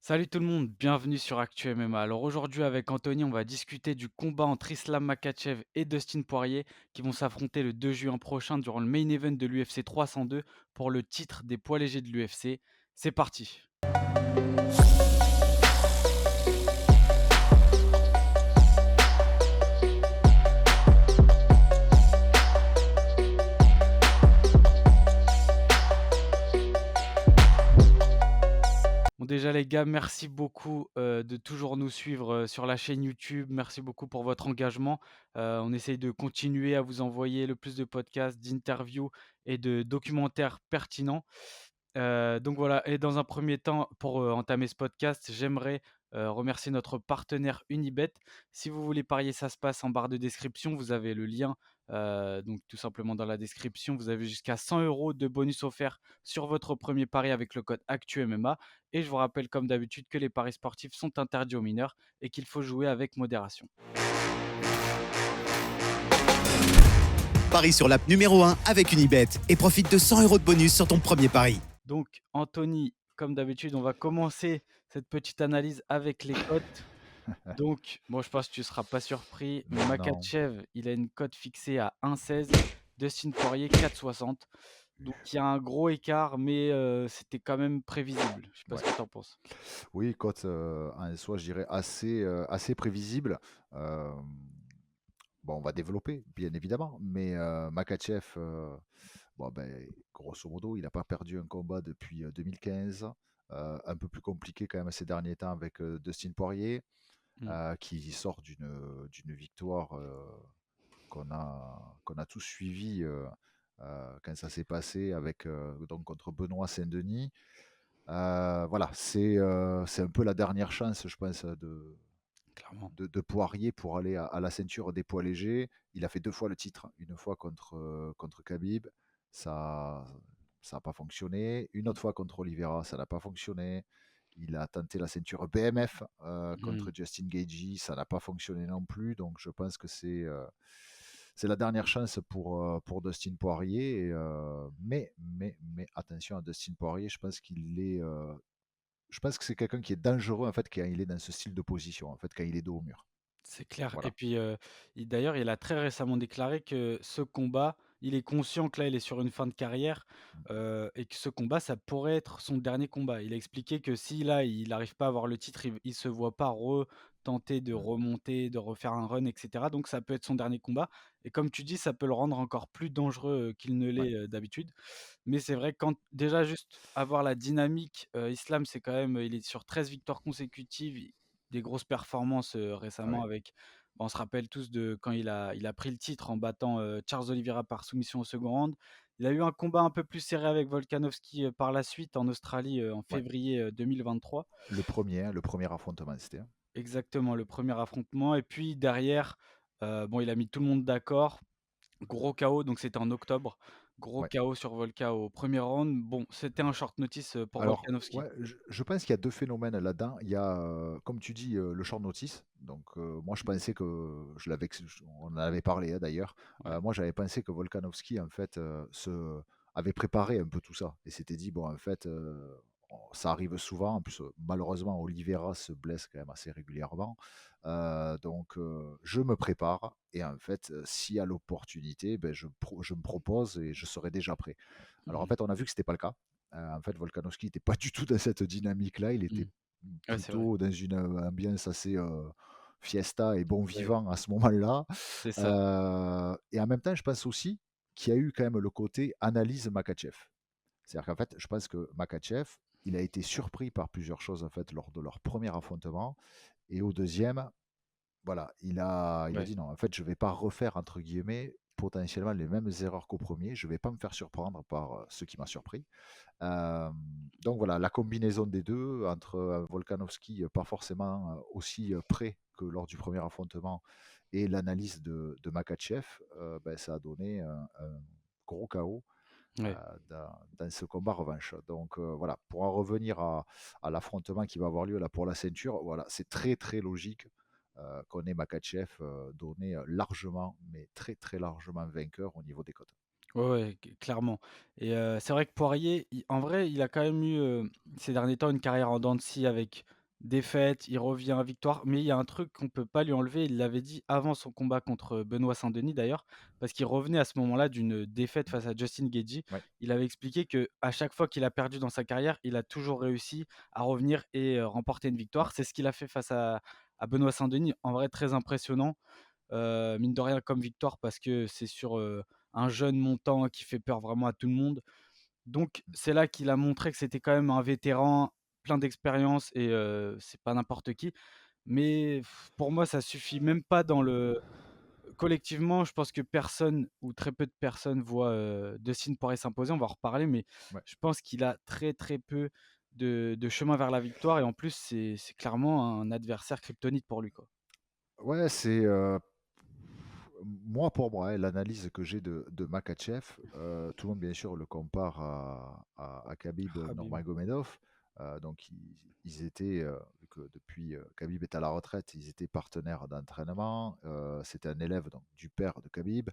Salut tout le monde, bienvenue sur Actu MMA. Alors aujourd'hui avec Anthony, on va discuter du combat entre Islam Makhachev et Dustin Poirier qui vont s'affronter le 2 juin prochain durant le main event de l'UFC 302 pour le titre des poids légers de l'UFC. C'est parti. Bon déjà les gars, merci beaucoup de toujours nous suivre sur la chaîne YouTube. Merci beaucoup pour votre engagement. On essaye de continuer à vous envoyer le plus de podcasts, d'interviews et de documentaires pertinents. Donc voilà, et dans un premier temps, pour entamer ce podcast, j'aimerais remercier notre partenaire Unibet. Si vous voulez parier, ça se passe en barre de description. Vous avez le lien, donc tout simplement dans la description. Vous avez jusqu'à 100 € de bonus offerts sur votre premier pari avec le code ActuMMA. Et je vous rappelle, comme d'habitude, que les paris sportifs sont interdits aux mineurs et qu'il faut jouer avec modération. Parie sur l'app numéro 1 avec Unibet et profite de 100 € de bonus sur ton premier pari. Donc, Anthony, comme d'habitude, on va commencer cette petite analyse avec les cotes. Donc, bon, je pense que tu ne seras pas surpris, mais Non. Makhachev, il a une cote fixée à 1,16, Dustin Poirier 4,60. Donc, il y a un gros écart, mais c'était quand même prévisible. Je sais pas ce Ouais. que tu en penses. Oui, cote en soi, je dirais assez prévisible. Euh, bon, on va développer, bien évidemment, mais Makhachev, bon, ben, grosso modo, il n'a pas perdu un combat depuis 2015. Un peu plus compliqué quand même ces derniers temps avec Dustin Poirier, Mm. qui sort d'une victoire qu'on a tous suivi quand ça s'est passé avec donc contre Benoît Saint-Denis. Voilà, c'est un peu la dernière chance, je pense, Clairement. de Poirier pour aller à la ceinture des poids légers. Il a fait 2 fois le titre, une fois contre Khabib, ça ça n'a pas fonctionné. Une autre fois contre Oliveira, ça n'a pas fonctionné. Il a tenté la ceinture BMF Mm. contre Justin Gaethje, ça n'a pas fonctionné non plus. Donc je pense que c'est la dernière chance pour Dustin Poirier. Mais attention à Dustin Poirier, je pense que c'est quelqu'un qui est dangereux en fait quand il est dans ce style de position, en fait, quand il est dos au mur. C'est clair. Et Voilà. puis, d'ailleurs, il a très récemment déclaré que ce combat, il est conscient que là, il est sur une fin de carrière et que ce combat, ça pourrait être son dernier combat. Il a expliqué que si là, il n'arrive pas à avoir le titre, il se voit pas tenter de Mm. remonter, de refaire un run, etc. Donc, ça peut être son dernier combat. Et comme tu dis, ça peut le rendre encore plus dangereux qu'il ne Ouais. l'est d'habitude. Mais c'est vrai que quand déjà juste avoir la dynamique, Islam, c'est quand même, il est sur 13 victoires consécutives, des grosses performances Ah récemment oui. avec, bah, on se rappelle tous de quand il a pris le titre en battant Charles Oliveira par soumission au second round. Il a eu un combat un peu plus serré avec Volkanovski par la suite en Australie en Ouais. février 2023. Le premier affrontement, c'était. Exactement, le premier affrontement. Et puis derrière, bon, il a mis tout le monde d'accord. Gros KO, donc c'était en octobre. Gros Ouais. KO sur Volka au premier round. Bon, c'était un short notice pour Alors, Volkanovski. ouais, je pense qu'il y a deux phénomènes là-dedans. Il y a, comme tu dis, le short notice. Donc, moi, je pensais que, on en avait parlé d'ailleurs. Ouais. Moi, j'avais pensé que Volkanovski, en fait, avait préparé un peu tout ça. Et s'était dit, bon, en fait, ça arrive souvent. En plus, malheureusement, Oliveira se blesse quand même assez régulièrement. Donc, je me prépare. Et en fait, s'il y a l'opportunité, ben, je me propose et je serai déjà prêt. Alors, en Mmh. fait, on a vu que c'était pas le cas. En fait, Volkanovski n'était pas du tout dans cette dynamique-là. Il Mmh. était Ouais, c'est vrai. plutôt dans une ambiance assez fiesta et bon Ouais, vivant à ce moment-là. c'est ça. Et en même temps, je pense aussi qu'il y a eu quand même le côté analyse Makachev. C'est-à-dire qu'en fait, je pense que Makachev, il a été surpris par plusieurs choses en fait lors de leur premier affrontement. Et au deuxième, voilà, il a Ouais. dit non, en fait, je ne vais pas refaire, entre guillemets, potentiellement les mêmes erreurs qu'au premier. Je ne vais pas me faire surprendre par ce qui m'a surpris. Euh, donc voilà, la combinaison des deux, entre Volkanovski pas forcément aussi prêt que lors du premier affrontement et l'analyse de Makachev, ben, ça a donné un gros chaos Ouais. dans ce combat revanche. Donc voilà, pour en revenir à l'affrontement qui va avoir lieu là pour la ceinture, voilà, c'est très très logique qu'on ait Makachev donné largement, mais très très largement vainqueur au niveau des cotes. Ouais, ouais, clairement. Et c'est vrai que Poirier, en vrai, il a quand même eu ces derniers temps une carrière en dents de scie avec défaite, il revient à victoire. Mais il y a un truc qu'on peut pas lui enlever. Il l'avait dit avant son combat contre Benoît Saint-Denis d'ailleurs, parce qu'il revenait à ce moment-là d'une défaite face à Justin Gaethje. Ouais. Il avait expliqué que à chaque fois qu'il a perdu dans sa carrière, il a toujours réussi à revenir et remporter une Ouais. victoire. C'est ce qu'il a fait face à Benoît Saint-Denis. En vrai, très impressionnant. Mine de rien comme victoire parce que c'est sur, un jeune montant qui fait peur vraiment à tout le monde. Donc c'est là qu'il a montré que c'était quand même un vétéran, plein d'expérience et c'est pas n'importe qui. Mais pour moi, ça suffit même pas dans le collectivement, je pense que personne ou très peu de personnes voient, Dustin Poirier s'imposer. On va en reparler, mais Ouais. je pense qu'il a très, très peu de chemin vers la victoire et en plus, c'est clairement un adversaire kryptonite pour lui, quoi. Ouais, moi, pour moi, hein, l'analyse que j'ai de Makhachev, tout le monde, bien sûr, le compare à Khabib Khabib. Nurmagomedov. Donc, ils étaient, vu que depuis Khabib est à la retraite, ils étaient partenaires d'entraînement. C'était un élève donc, du père de Khabib.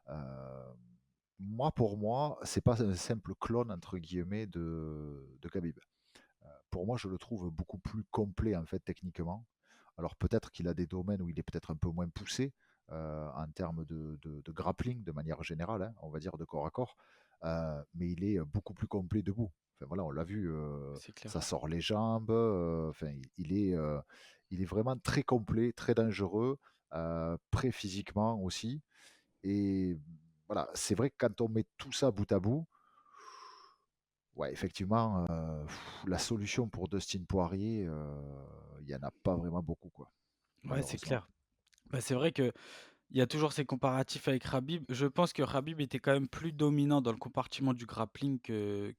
Euh, Moi, pour moi, c'est pas un simple clone, entre guillemets, de Khabib. Pour moi, je le trouve beaucoup plus complet, en fait, techniquement. Alors peut-être qu'il a des domaines où il est peut-être un peu moins poussé en termes de grappling de manière générale, hein, on va dire de corps à corps, mais il est beaucoup plus complet debout. Enfin voilà, on l'a vu, C'est ça clair. sort les jambes, enfin il est vraiment très complet, très dangereux, prêt physiquement aussi. Et voilà, c'est vrai que quand on met tout ça bout à bout, ouais, effectivement, la solution pour Dustin Poirier, il n'y en a pas vraiment beaucoup, quoi, Ouais, c'est malheureusement. clair. Bah, c'est vrai qu'il y a toujours ces comparatifs avec Khabib. Je pense que Khabib était quand même plus dominant dans le compartiment du grappling que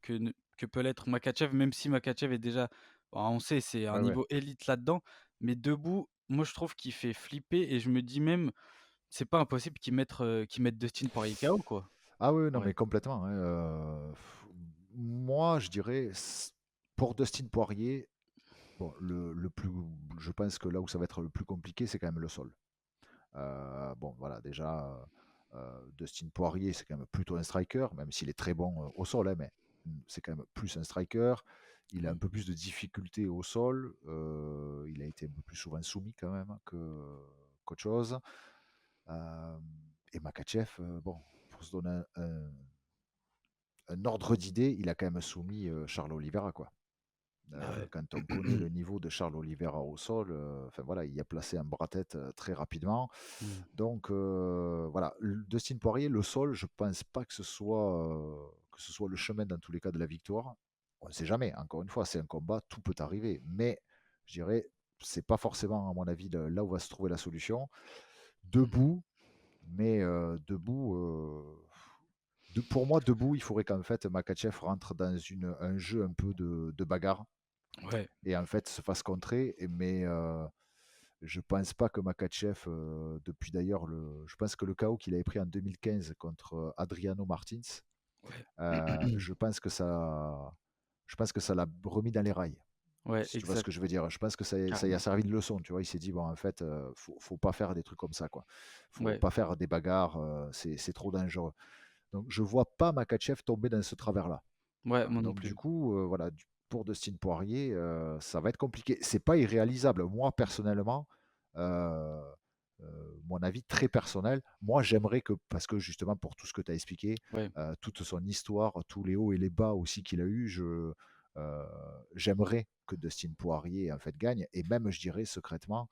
peut l'être Makhachev, même si Makhachev est déjà, bah, on sait, c'est un Ouais, ouais. niveau élite là-dedans. Mais debout, moi je trouve qu'il fait flipper et je me dis même, c'est pas impossible qu'il mette Dustin Poirier KO, quoi. Ah oui, non, Ouais. mais complètement, hein, moi, je dirais, pour Dustin Poirier, bon, je pense que là où ça va être le plus compliqué, c'est quand même le sol. Bon, voilà, déjà, Dustin Poirier, c'est quand même plutôt un striker, même s'il est très bon au sol, hein, mais c'est quand même plus un striker. Il a un Mm. peu plus de difficultés au sol. Il a été un peu plus souvent soumis quand même qu'autre chose. Euh, et Makachev, bon, pour se donner un ordre d'idée, il a quand même soumis Charles Oliveira, quoi. Ah ouais. Quand on connaît le niveau de Charles Oliveira au sol, enfin voilà, il a placé un bras-tête très rapidement. Mm. Donc voilà, Dustin Poirier, le sol, je pense pas que ce soit le chemin dans tous les cas de la victoire. On ne sait jamais. Encore une fois, c'est un combat, tout peut arriver. Mais je dirais, c'est pas forcément à mon avis là où va se trouver la solution. Debout, mais debout. Pour moi, debout, il faudrait qu'en fait Makachev rentre dans un jeu un peu de bagarre Ouais. et en fait se fasse contrer. Mais je pense pas que Makachev, depuis d'ailleurs, je pense que le KO qu'il avait pris en 2015 contre Adriano Martins, Ouais. je pense que ça l'a remis dans les rails. Ouais, Si tu vois ce que exact. je veux dire, je pense que ça y a Carrément. servi de leçon. Tu vois, il s'est dit bon, en fait, faut pas faire des trucs comme ça, quoi. Faut Ouais. pas faire des bagarres, c'est trop dangereux. Donc je vois pas Makachev tomber dans ce travers-là. Ouais, moi non Donc du plus. coup, voilà, pour Dustin Poirier, ça va être compliqué. C'est pas irréalisable. Moi, personnellement, euh, mon avis très personnel, moi j'aimerais que, parce que justement pour tout ce que tu as expliqué, Ouais. toute son histoire, tous les hauts et les bas aussi qu'il a eu, euh, j'aimerais que Dustin Poirier en fait gagne. Et même, je dirais secrètement,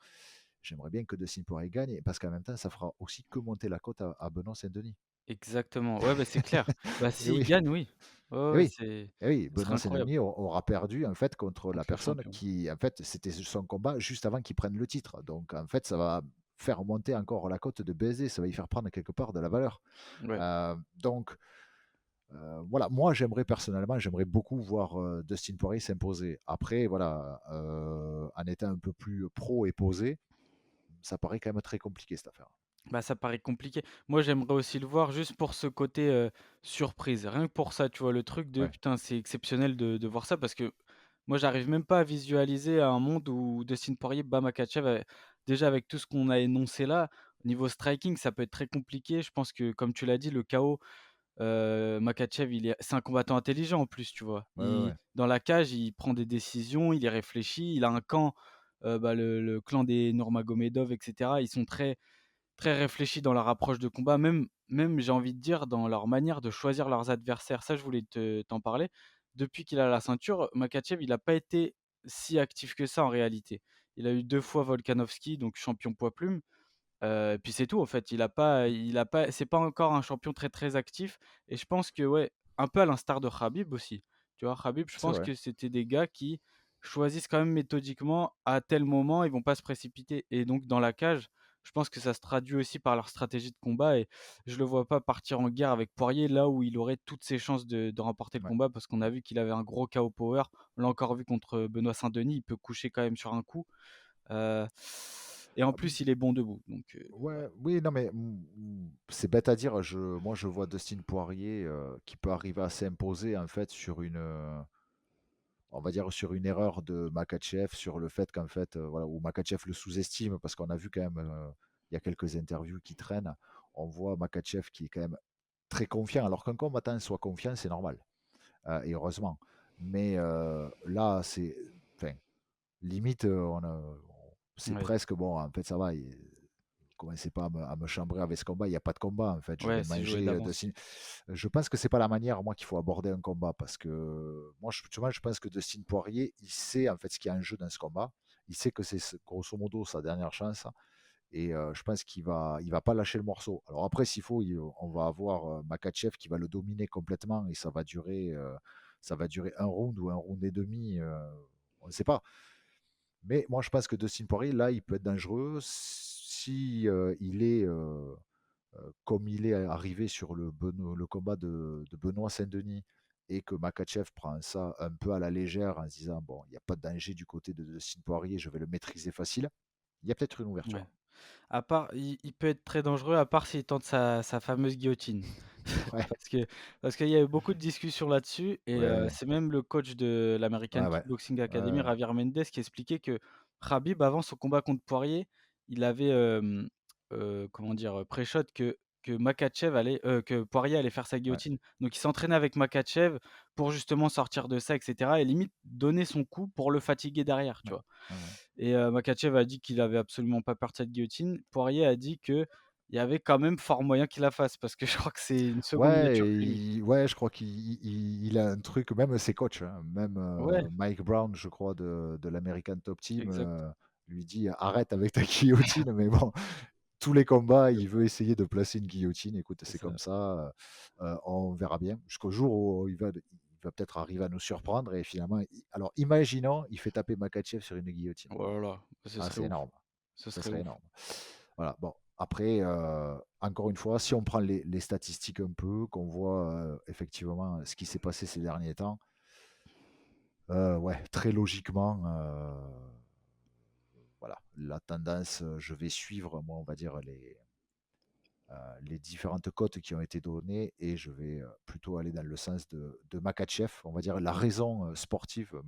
j'aimerais bien que Dustin Poirier gagne, parce qu'en même temps, ça fera aussi que monter la cote à Benoît Saint-Denis. Exactement. Ouais, bah, c'est clair. Bah, Et s'il oui. gagne, oui. Ouais, Et ouais, oui, et oui, ce serait Benoît incroyable Saint-Denis aura perdu en fait contre la contre le personne champion. qui, en fait, c'était son combat juste avant qu'il prenne le titre. Donc en fait, ça va faire monter encore la cote de BSD, ça va y faire prendre quelque part de la valeur. Ouais. Donc voilà, moi j'aimerais personnellement, j'aimerais beaucoup voir Dustin Poirier s'imposer. Après, voilà, en étant un peu plus pro et posé, ça paraît quand même très compliqué cette affaire. Bah, ça paraît compliqué. Moi, j'aimerais aussi le voir juste pour ce côté, surprise. Rien que pour ça, tu vois? Le truc de: Ouais, «Putain, c'est exceptionnel de voir ça» parce que moi, j'arrive même pas à visualiser un monde où Dustin Poirier bat Makhachev, déjà avec tout ce qu'on a énoncé là, au niveau striking, ça peut être très compliqué. Je pense que, comme tu l'as dit, le KO, Makhachev, c'est un combattant intelligent en plus, tu vois? Ouais, ouais, Il ouais. Dans la cage, il prend des décisions, il y réfléchit, il a un camp, le clan des Nurmagomedov et cetera. Ils sont très très réfléchis dans leur approche de combat, même j'ai envie de dire dans leur manière de choisir leurs adversaires. Ça, je voulais t'en parler. Depuis qu'il a la ceinture, Makhachev, il a pas été si actif que ça en réalité. Il a eu 2 fois Volkanovski, donc champion poids plume. Et puis c'est tout en fait. Il a pas c'est pas encore un champion très, très actif et je pense que ouais, un peu à l'instar de Khabib aussi. Tu vois? Khabib, je C'est pense vrai. que c'était des gars qui choisissent quand même méthodiquement à tel moment, ils vont pas se précipiter et donc dans la cage, je pense que ça se traduit aussi par leur stratégie de combat et je le vois pas partir en guerre avec Poirier là où il aurait toutes ses chances de remporter le Ouais. combat parce qu'on a Ouais. vu qu'il avait un gros KO power. On l'a encore vu contre Benoît Saint-Denis, il peut coucher quand même sur un coup. Heu et en Ah, plus il est bon debout donc ouais, oui, non, mais c'est bête à dire. Moi, je vois Dustin Poirier qui peut arriver à s'imposer en fait sur on va dire sur une erreur de Makhachev, sur le fait qu'en fait, voilà, où Makhachev le sous-estime, parce qu'on a vu quand même, il y a quelques interviews qui traînent, on voit Makhachev qui est quand même très confiant. Alors qu'un combattant soit confiant, c'est normal, et heureusement. Mais là, enfin, limite, c'est ouais. presque bon. En fait, ça va. Commencez pas à me chambrer avec ce combat. Il n'y a pas de combat, en fait. Je Ouais, vais c'est joué manger d'avance. Je pense que c'est pas la manière, moi, qu'il faut aborder un combat. Parce que moi, tu vois, je pense que Dustin Poirier, il sait en fait ce qu'il y a en jeu dans ce combat. Il sait que c'est grosso modo sa dernière chance. Et je pense il va pas lâcher le morceau. Alors après, s'il faut, on va avoir Makhachev qui va le dominer complètement et ça va durer un round ou un round et demi. On ne sait pas. Mais moi, je pense que Dustin Poirier, là, il peut être dangereux si il est comme il est arrivé sur le combat de Benoît Saint-Denis et que Makachev prend ça un peu à la légère en se disant, bon, il n'y a pas de danger du côté de Dustin Poirier, je vais le maîtriser facile. Il y a peut-être une ouverture. Ouais. À part il peut être très dangereux à part s'il tente sa fameuse guillotine. Ouais, Parce que parce qu'il y a eu beaucoup de discussions là-dessus et ouais, c'est même le coach de l'American ouais, ouais, Kickboxing Academy, ouais, Javier Mendez, qui expliquait que Khabib, avant son combat contre Poirier, il avait, comment dire? Pré-shot que Poirier allait faire sa ouais, guillotine. Donc il s'entraînait avec Makhachev pour justement sortir de ça et cetera et limite donner son coup pour le fatiguer derrière, tu ouais, vois? ouais, ouais. Et Makhachev a dit qu'il avait absolument pas peur de cette guillotine. Poirier a dit qu'il y avait quand même fort moyen qu'il la fasse parce que je crois que c'est une seconde Ouais, nature chez lui. ouais, je crois il a un truc, même ses coachs, hein, même Ouais, Mike Brown, je crois, de l'American Top Team, exact, lui dit arrête avec ta guillotine, mais bon, tous les combats, il veut essayer de placer une guillotine. Écoute, c'est c'est ça. comme ça. On verra bien jusqu'au jour où il va peut-être arriver à nous surprendre. Et finalement, alors imaginons, il fait taper Makachev sur une guillotine. Oh là là, ce Ah, serait c'est ouf, énorme. ce Ça serait serait ouf. énorme. Voilà. Bon, après, encore une fois, si on prend les statistiques un peu, qu'on voit effectivement ce qui s'est passé ces derniers temps, ouais, très logiquement, voilà, la tendance, je vais suivre, moi, on va dire, les différentes cotes qui ont été données et je vais plutôt aller dans le sens de Makachev. On va dire la raison sportive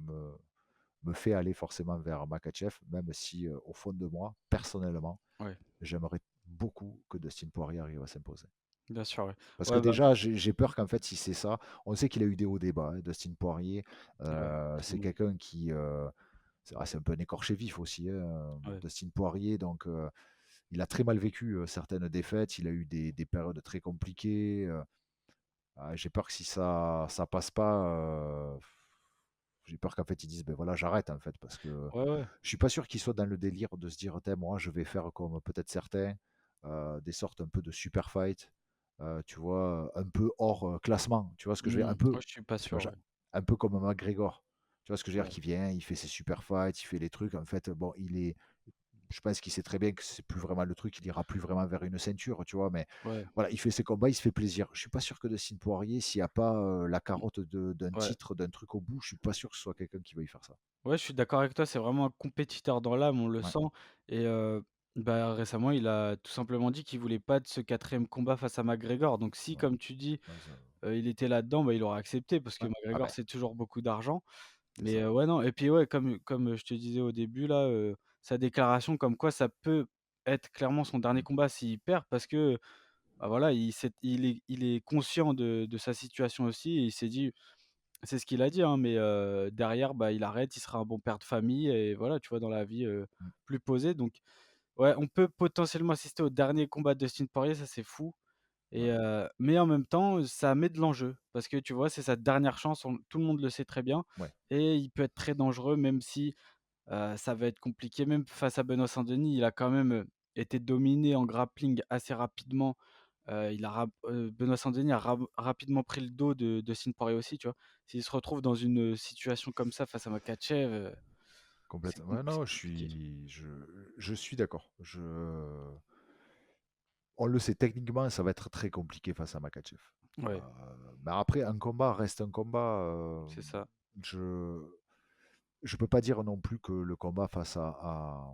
me fait aller forcément vers Makachev, même si au fond de moi, personnellement, Ouais, j'aimerais beaucoup que Dustin Poirier arrive à s'imposer. bien sûr, ouais. Parce que Ouais, bah, déjà, j'ai peur qu'en fait, si c'est ça, on sait qu'il a eu des hauts débats, hein, Dustin Poirier. ouais, tout C'est le monde. quelqu'un qui, c'est un peu un écorché vif aussi, hein, Ouais, Dustin Poirier. Donc, il a très mal vécu certaines défaites. Il a eu des périodes très compliquées. J'ai peur que si ça passe pas, j'ai peur qu'en fait ils disent ben voilà j'arrête en fait parce que ouais, ouais, je suis pas sûr qu'ils soient dans le délire de se dire Tain, moi je vais faire comme peut-être certains, des sortes un peu de super fight, tu vois, un peu hors classement, tu vois ce que je veux dire, un peu, moi je suis pas c'est pas sûr, ja- ouais. un peu comme McGregor, tu vois ce que je veux dire, Ouais, qui vient, il fait ses super fights, il fait les trucs, en fait bon je pense qu'il sait très bien que c'est plus vraiment le truc, il ira plus vraiment vers une ceinture, tu vois, mais ouais, voilà, il fait ses combats, il se fait plaisir. Je suis pas sûr que Dustin Poirier, s'il n'y a pas la carotte d'un ouais. titre, d'un truc au bout, je suis pas sûr que ce soit quelqu'un qui veuille faire ça. Ouais, je suis d'accord avec toi, c'est vraiment un compétiteur dans l'âme, on le Ouais, sent et bah, récemment, il a tout simplement dit qu'il voulait pas de ce quatrième combat face à McGregor. Donc si, ouais, comme tu dis, ouais, il était là-dedans, bah, il aurait accepté parce que ouais. Ah McGregor, ben, c'est toujours beaucoup d'argent. c'est Mais ça. ouais, non et puis ouais, comme je te disais au début là, sa déclaration comme quoi ça peut être clairement son dernier Mm. combat s'il perd parce que bah, voilà, il est conscient de sa situation aussi et il s'est dit c'est ce qu'il a dit, hein, mais derrière, bah, il arrête, il sera un bon père de famille et voilà, tu vois, dans la vie, Mmh, plus posée donc ouais, on peut potentiellement assister au dernier combat de Dustin Poirier, ça c'est fou ouais, et mais en même temps, ça met de l'enjeu parce que tu vois, c'est sa dernière chance, tout le monde le sait très bien ouais, et il peut être très dangereux même si, ça va être compliqué. Même face à Benoît Saint-Denis, il a quand même, été dominé en grappling assez rapidement. Benoît Saint-Denis a rapidement pris le dos de Dustin Poirier aussi, tu vois? S'il se retrouve dans une, situation comme ça face à Makhachev, complètement. Ouais, non, c'est compliqué. je suis d'accord. On le sait, techniquement, ça va être très compliqué face à Makhachev. Heu, Ouais, mais après, un combat reste un combat. c'est ça. Je je peux pas dire non plus que le combat face à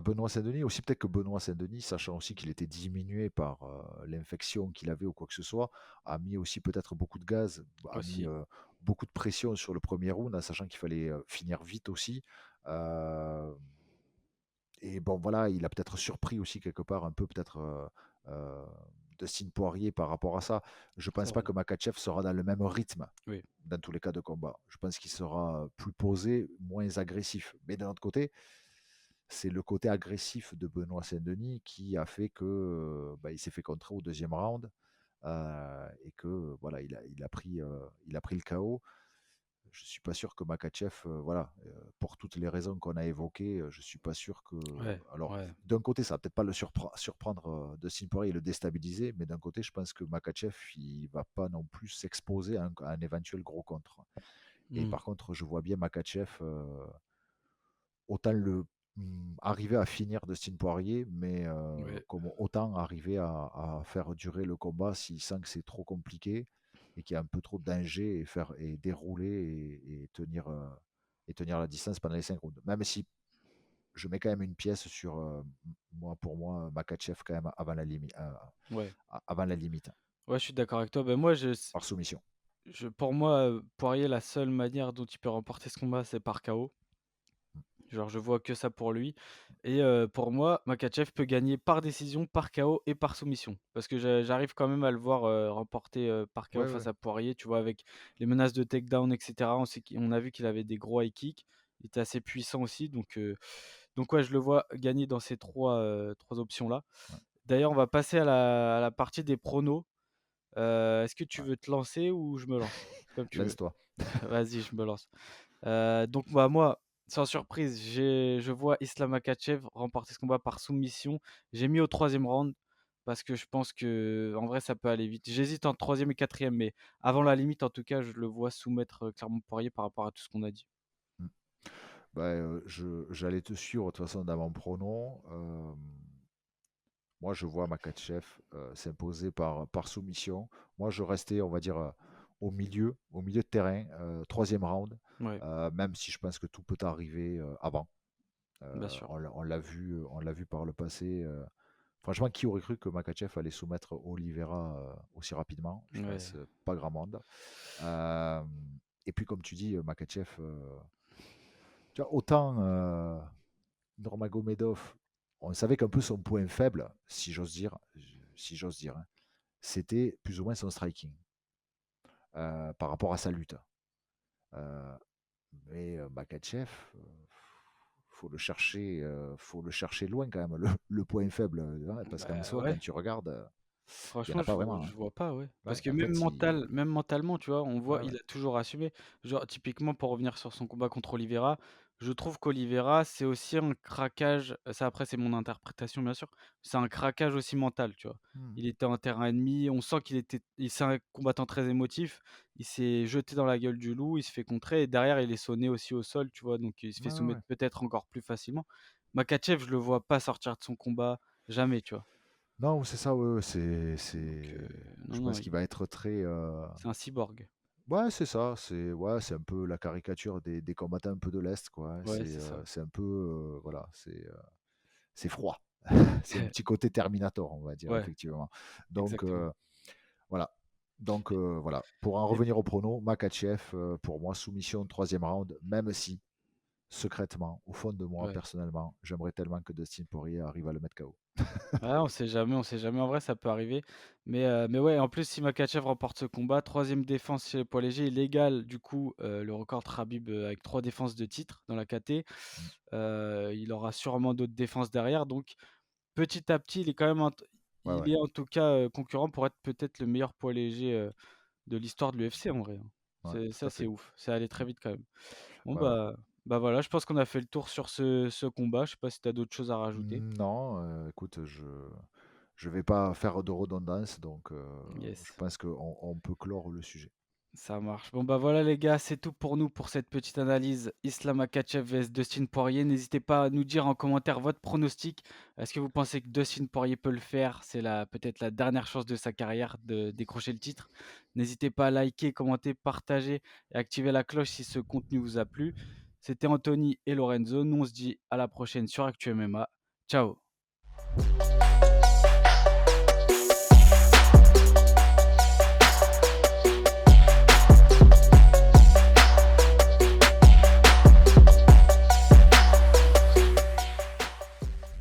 Benoît Saint-Denis, aussi peut-être que Benoît Saint-Denis, sachant aussi qu'il était diminué par l'infection qu'il avait ou quoi que ce soit, a mis aussi peut-être beaucoup de gaz, a mis Aussi, beaucoup de pression sur le premier round, en sachant qu'il fallait finir vite aussi. Euh, et bon, voilà, il a peut-être surpris aussi quelque part un peu peut-être euh, Dustin Poirier par rapport à ça. Je c'est pense pas vrai. que Makhachev sera dans le même rythme Oui, dans tous les cas de combat. Je pense qu'il sera plus posé, moins agressif. Mais d'un autre côté, c'est le côté agressif de Benoît Saint-Denis qui a fait que bah, il s'est fait contrer au deuxième round et que voilà, il a pris le KO. Je suis pas sûr que Makachev, voilà, pour toutes les raisons qu'on a évoquées, je suis pas sûr que. ouais, Alors, ouais. d'un côté, ça va peut-être pas le surprendre de Poirier et le déstabiliser, mais d'un côté, je pense que Makachev, il va pas non plus s'exposer à un éventuel gros contre. Et Mmh. par contre, je vois bien Makachev autant arriver à finir Dustin Poirier, mais Ouais. comme autant arriver à faire durer le combat s'il sent que c'est trop compliqué et qu'il y a un peu trop de danger et dérouler et tenir la distance pendant les 5 rounds. Même si je mets quand même une pièce sur pour moi Makachev quand même Ouais. avant la limite Ouais, je suis d'accord avec toi. Ben moi, par soumission. pour moi, Poirier, la seule manière dont il peut remporter ce combat, c'est par KO. Genre, je vois que ça pour lui et pour moi, Makhachev peut gagner par décision, par KO et par soumission. Parce que j'arrive quand même à le voir, remporter, par KO Ouais, ouais, face à Poirier, tu vois? Avec les menaces de takedown et cetera. On a vu qu'il avait des gros high kicks. Il était assez puissant aussi donc ouais, je le vois gagner dans ces 3 options-là. ouais, D'ailleurs, on va passer à la partie des pronos. Est-ce que tu ouais. veux te lancer ou je me lance? Comme tu veux. Lance-toi. Vas-y, je me lance. Donc bah, moi, sans surprise, je vois Islam Makhachev remporter ce combat par soumission. J'ai mis au troisième round parce que je pense que en vrai, ça peut aller vite. J'hésite entre troisième et quatrième, mais avant la limite, en tout cas, je le vois soumettre, Clermont Poirier par rapport à tout ce qu'on a dit. Mm. Bah, j'allais te suivre de toute façon dans mon pronom. Moi, je vois Makachev s'imposer par soumission. Moi, je restais, on va dire, au milieu de terrain, troisième round, Ouais, même si je pense que tout peut arriver avant. bien sûr. On l'a vu par le passé. Franchement, qui aurait cru que Makachev allait soumettre Oliveira aussi rapidement? Je Ouais, pense pas grand monde. Euh, et puis, comme tu dis, Makachev, tu vois, autant Nurmagomedov, on savait qu'un peu son point faible, si j'ose dire, hein, c'était plus ou moins son striking par rapport à sa lutte. Euh, mais Makachev, faut le chercher loin quand même, le point faible, hein, parce qu'en bah, soi, ouais. quand tu regardes, il n'y en Franchement, a pas vraiment. Hein. je vois pas, ouais. Parce Ouais, que en fait, même mentalement, tu vois, on voit, ouais, ouais. il a toujours assumé. Genre, typiquement, pour revenir sur son combat contre Oliveira, je trouve qu'Oliveira, c'est aussi un craquage, ça après c'est mon interprétation bien sûr, c'est un craquage aussi mental, tu vois? Hmm. Il était en terrain ennemi, on sent c'est un combattant très émotif, il s'est jeté dans la gueule du loup, il se fait contrer et derrière il est sonné aussi au sol, tu vois? Donc il se Ouais, fait ouais, ouais. soumettre peut-être encore plus facilement. Makhachev, je le vois pas sortir de son combat, jamais, tu vois? Non, c'est ça, ouais, ouais, Donc non, je non, pense qu'il va être très. c'est un cyborg. Ouais, c'est ça. C'est un peu la caricature des combattants un peu de l'Est, quoi. Hein. Ouais, c'est ça. C'est un peu, voilà, c'est froid. C'est un petit côté Terminator, on va dire, Ouais, effectivement. Donc, exactement. voilà. Donc, voilà. Pour en Et revenir au prono, Makachev, pour moi, soumission troisième round, même si, secrètement, au fond de moi, Ouais. personnellement, j'aimerais tellement que Dustin Poirier arrive à le mettre KO. Ah, on sait jamais, on sait jamais. En vrai, ça peut arriver. Mais ouais, en plus, si Makhachev remporte ce combat, troisième défense chez les poids légers, il égale du coup, le record de Khabib, avec 3 défenses de titre dans la KT. Mmh. Il aura sûrement d'autres défenses derrière, donc petit à petit, il est quand même Ouais, il ouais, est en tout cas, concurrent pour être peut-être le meilleur poids léger, de l'histoire de l'UFC en vrai, hein. ouais, tout à C'est fait. ouf, c'est allé très Mmh. vite quand même. Bon Ouais, ouais. bah voilà, je pense qu'on a fait le tour sur ce combat. Je sais pas si tu as d'autres choses à rajouter? Non, écoute, je vais pas faire de redondance, donc je Yes. pense qu'on peut clore le sujet. Ça marche. Bon, bah voilà les gars, c'est tout pour nous pour cette petite analyse Islam Makhachev vs Dustin Poirier. N'hésitez pas à nous dire en commentaire votre pronostic. Est-ce que vous pensez que Dustin Poirier peut le faire? C'est peut-être la dernière chance de sa carrière de décrocher le titre. N'hésitez pas à liker, commenter, partager et activer la cloche si ce contenu vous a plu. C'était Anthony et Lorenzo. Nous on se dit à la prochaine sur Actu MMA. Ciao.